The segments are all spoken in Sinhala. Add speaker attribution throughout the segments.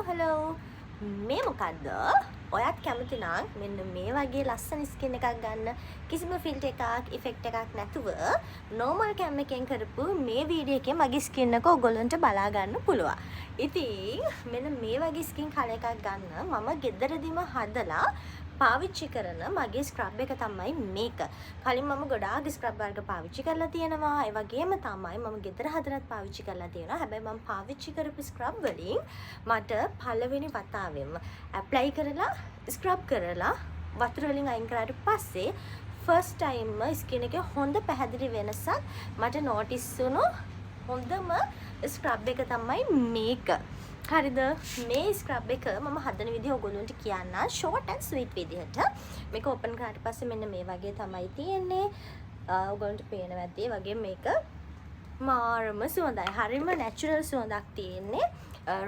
Speaker 1: hello. මේ මොකද්ද? ඔයත් කැමති නම් මෙන්න මේ වගේ ලස්සන ස්කින් එකක් ගන්න කිසිම ෆිල්ටර් එකක් ඉෆෙක්ට් එකක් නැතුව normal cam එකෙන් කරපු මේ වීඩියෝ එකේ මගේ ස්කින් එක ඔයගොල්ලන්ට බලා ගන්න පුළුවන්. ඉතින් මෙන්න මේ වගේ ස්කින් කලර් එකක් ගන්න මම ගෙදරදීම හදලා පාවිච්චි කරන මගේ ස්ක්‍රබ් එක තමයි මේක. කලින් මම ගොඩාක් ස්ක්‍රබ් වර්ග පාවිච්චි කරලා තියෙනවා. ඒ වගේම තමයි මම ගෙදර හදලත් පාවිච්චි කරලා තියෙනවා. හැබැයි මම පාවිච්චි කරපු ස්ක්‍රබ් වලින් මට පළවෙනි වතාවෙම ඇප්ලයි කරලා ස්ක්‍රබ් කරලා වතුර වලින් අයින් කරාට පස්සේ ෆස්ට් ටයිම් ස්කින් එකේ හොඳ පැහැදිලි වෙනසක් මට නොටිස් වුණු හොඳම ස්ක්‍රබ් එක තමයි මේක. හරිද? මේ ස්ක්‍රබ් එක මම හදන විදිහ ඔයගොල්ලන්ට කියන්න ෂෝට් ඇන්ඩ් ස්වීට් විදිහට. මේක ඕපන් කරාට පස්සේ මෙන්න මේ වගේ තමයි තියෙන්නේ. ඔයගොල්ලන්ට පේනවා ඇති. ඒ වගේ මේක මාරම සුවඳයි. හරිම නැචරල් සුවඳක් තියෙන්නේ.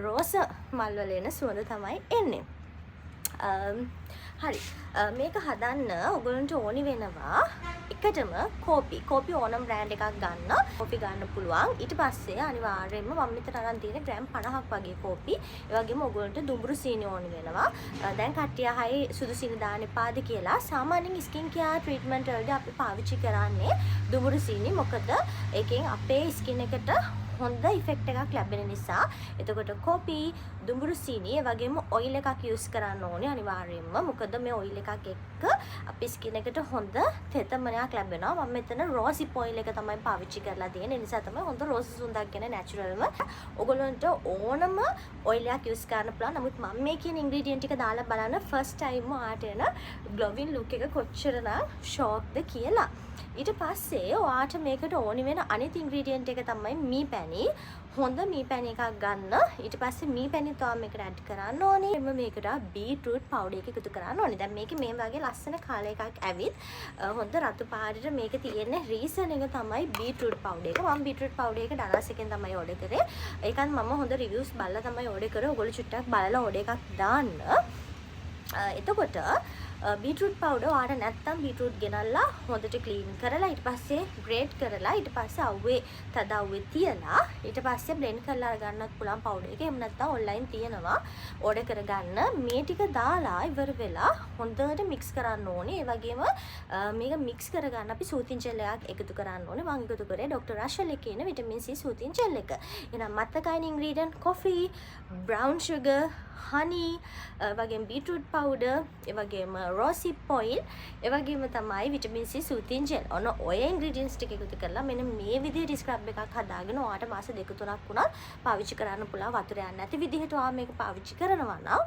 Speaker 1: රෝස මල් වල එන සුවඳ තමයි එන්නේ. හරි. මේක හදන්න ඔයගොල්ලන්ට ඕනි වෙනවා එකටම කෝපි ඕනම් බ්‍රෑන්ඩ් එකක් ගන්න. කෝපි ගන්න පුළුවන්. ඊට පස්සේ අනිවාර්යයෙන්ම මම මෙතන අරන් තියෙන ග්‍රෑම් 50ක් වගේ කෝපි. ඒ වගේම ඔයගොල්ලන්ට දුඹුරු සීනි ඕනි වෙනවා. දැන් කට්ටිය අහයි සුදු සීනි දාන්න එපාද කියලා. සාමාන්‍යයෙන් ස්කින් කෙයාර් ට්‍රීට්මන්ට් වලදී අපි පාවිච්චි කරන්නේ දුඹුරු සීනි. මොකද ඒකෙන් අපේ ස්කින් එකට හොඳ ඉෆෙක්ට් එකක් ලැබෙන නිසා. එතකොට කෝපි, දුඹුරු සීනි, ඒ වගේම ඔයිල් එකක් යූස් කරන්න ඕනේ අනිවාර්යයෙන්ම. මොකද මේ ඔයිල් එකක් එක්ක අපේ ස්කින් එකට හොඳ තෙතමනයක් ලැබෙනවා. මම මෙතන රෝසිප් ඔයිල් එක තමයි පාවිච්චි කරලා තියෙන්නේ. ඒ නිසා තමයි හොඳ රෝස සුවඳක් එන නැචරල්ම. ඔයගොල්ලන්ට ඕනම ඔයිල් එකක් යූස් කරන්න පුළුවන්. නමුත් මම මේ කියන ඉන්ග්‍රීඩියන්ට් ටික දාලා බලන්න ෆස්ට් ටයිම් ආට එන ග්ලෝවින් ලුක් එක කොච්චරනම් ෂෝක්ද කියලා. ඊට පස්සේ ඔයාට මේකට ඕනි වෙන අනිත් ඉන්ග්‍රීඩියන්ට් එක තමයි මී පැණි. හොඳ මී පැණි එකක් ගන්න. ඊට පස්සේ මී පැණි තව මේකට ඇඩ් කරන්න ඕනේ. එන්න මේකට බීට්රූට් පවුඩර් එක එකතු කරන්න ඕනේ. දැන් මේකේ මේ වගේ ලස්සන කාලය එකක් ඇවිත් හොඳ රතු පාටට මේක තියෙන රීසන් එක තමයි බීට්රූට් පවුඩර් එක. මම බීට්රූට් පවුඩර් එක ඩලාස් එකෙන් තමයි ඕඩර් කරේ. ඒකත් මම හොඳ රිවිව්ස් බලලා තමයි ඕඩර් කරේ. ඔයගොල්ලෝ චුට්ටක් බලලා ඕඩර් එකක් දාන්න. එතකොට බීට්‍රූට් පවුඩර් ඔයාට නැත්තම් බීට්‍රූට් ගෙනල්ලා හොඳට ක්ලීන් කරලා ඊට පස්සේ ග්‍රේට් කරලා ඊට පස්සේ අවුවේ තද අවුවේ තියලා ඊට පස්සේ බ්ලෙන්ඩ් කරලා ගන්නත් පුළුවන් පවුඩර් එක. එහෙම නැත්තම් ඔන්ලයින් තියෙනවා ඕඩර් කරගන්න. මේ ටික දාලා ඉවර වෙලා හොඳට මික්ස් කරන්න ඕනේ. ඒ වගේම මේක මික්ස් කරගන්න අපි සූතින් ජෙල් එකක් එකතු කරන්න ඕනේ. මම එකතු කරේ ඩොක්ටර් රෂල් එකේ ඉන්න විටමින් C සූතින් ජෙල් එක. එහෙනම් මත්තකයින් ingredient coffee, brown sugar, honey, වගේම බීට්‍රූට් පවුඩර්, ඒ වගේම රෝසිප් ඔයිල්, ඒ වගේම තමයි විටමින් C සූතින් ජෙල්. ඔන්න ඔය ඉන්ග්‍රීඩියන්ට්ස් ටික එකතු කරලා මෙන්න මේ විදිහට ස්ක්‍රබ් එකක් හදාගෙන ඔයාට මාස 2-3ක් වුණත් පාවිච්චි කරන්න පුළුවන්. වතුර යන්නේ නැති විදිහට ඔයා මේක පාවිච්චි කරනවා නම්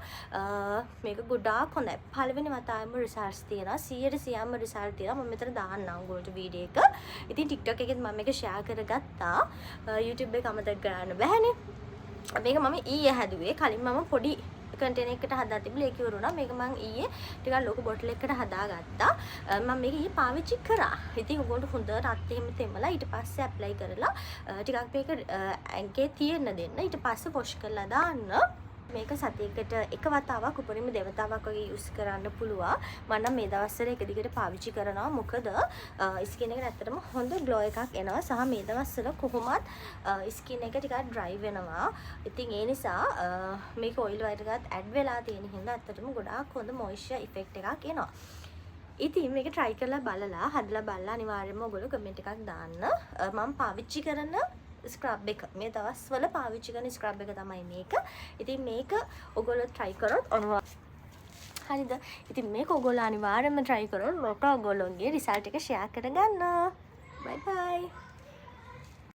Speaker 1: මේක ගොඩාක් හොඳයි. පළවෙනි වතාවෙම රිසල්ට්ස් තියෙනවා. 100%ම රිසල්ට් තියෙනවා. මම මෙතන දාන්නම් ඔයගොල්ලන්ට වීඩියෝ එක. ඉතින් TikTok එකෙත් මම මේක ෂෙයා කරගත්තා. YouTube එක අමතක කරන්න බෑනේ. මේක මම ඊයේ හැදුවේ. කලින් මම පොඩි කන්ටේනර් එකකට හදා තිබුණා. ඒක ඉවරුණා. මේක මම ඊයේ ටිකක් ලොකු බොටල් එකකට හදාගත්තා. මම මේක ඊයේ පාවිච්චි කරා. ඉතින් ඔයගොල්ලෝ හොඳට අත් එහෙම තෙමලා ඊට පස්සේ ඇප්ලයි කරලා ටිකක් මේක ඇඟේ තියෙන්න දෙන්න. ඊට පස්සේ වොෂ් කරලා දාන්න. මේක සතියකට එක වතාවක් උපරිම දෙවතාවක් වගේ යූස් කරන්න පුළුවන්. මම නම් මේ දවස්වල එක දිගට පාවිච්චි කරනවා. මොකද ස්කින් එකට ඇත්තටම හොඳ ග්ලෝ එකක් එනවා. සහ මේ දවස්වල කොහොමත් ස්කින් එක ටිකක් ඩ්‍රයි වෙනවා. ඉතින් ඒ නිසා මේක ඔයිල් වයිට් එකත් ඇඩ් වෙලා තියෙන හින්දා ඇත්තටම ගොඩාක් හොඳ මොයිස්චර් ඉෆෙක්ට් එකක් එනවා. ඉතින් මේක try කරලා බලලා හදලා බලලා අනිවාර්යයෙන්ම ඔයගොල්ලෝ කමෙන්ට් එකක් දාන්න. මම පාවිච්චි කරන ස්ක්‍රබ් එක මේ දවස්වල පාවිච්චි කරන ස්ක්‍රබ් එක තමයි මේක. ඉතින් මේක ඔයගොල්ලෝ try කරොත් හරිද? ඉතින් මේක ඔයගොල්ලෝ අනිවාර්යයෙන්ම try කරොත් ඔයගොල්ලෝගේ රිසල්ට් එක share කරගන්න. bye bye.